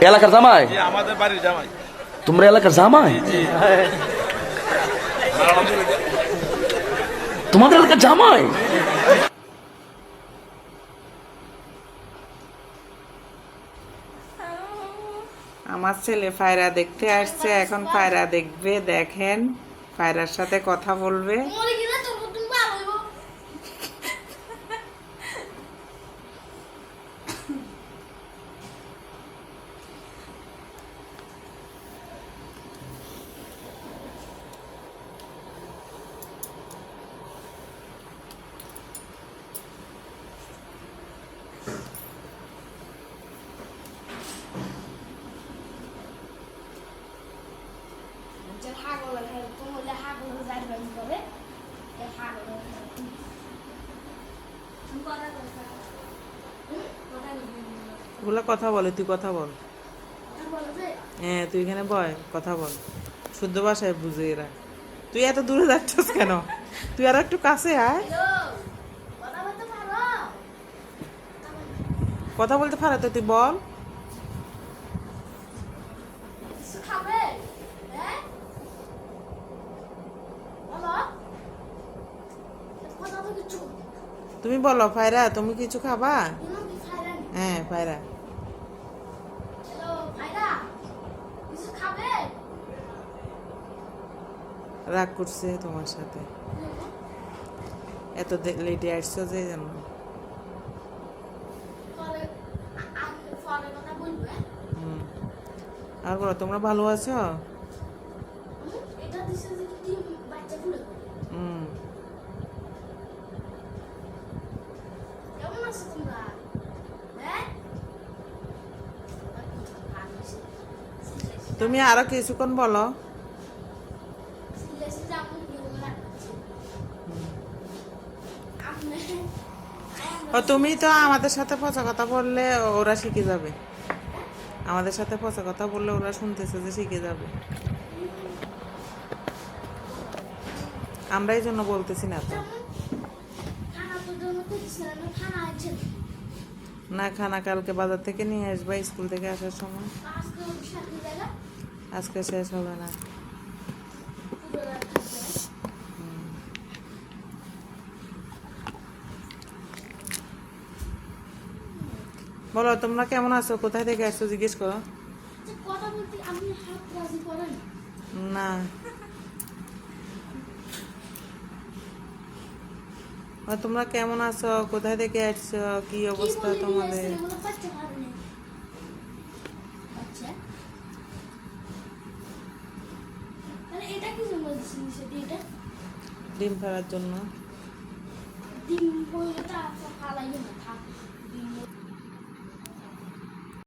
এলাকার জামাই? আমাদের বাড়ির জামাই। তোমরা এলাকার জামাই? তোমাদের এলাকার জামাই? আমার ছেলে পায়রা দেখতে আসছে, এখন পায়রা দেখবে। দেখেন, পায়রার সাথে কথা বলবে। ওগুলা কথা বলে, তুই কথা বল। হ্যাঁ, তুই এখানে বয়, কথা বল। শুদ্ধ ভাষায় বুঝে এরা। তুই এত দূরে যাচ্ছিস কেন? তুই আর একটু কাছে আয়। কথা বলতে পারো তো, তুই বল। তুমি বলো, পায়রা তুমি কিছু খাবা? হ্যাঁ, পায়রা। রাগ করছে তোমার সাথে, এত লেটে আসছো যে জানো। আর বলো, তোমরা ভালো আছো? তুমি আরো কিছুক্ষণ বলো। তুমি তো আমাদের সাথে পচা কথা বললে ওরা শিখে যাবে। আমাদের সাথে পচা কথা বললে ওরা শুনতেছে যে শিখে যাবে। আমরা এই জন্য বলতেছি না তো। না, খানা কালকে বাজার থেকে নিয়ে আসবা, স্কুল থেকে আসার সময়। আজকে শেষ হবে না। বলো, তোমরা কেমন আছো? কোথায় থেকে আসছো জিজ্ঞেস করো। না, তোমরা কেমন আছো? কোথায় থেকে আসছো? কি অবস্থা তোমাদের? ডিম ফেলার জন্য।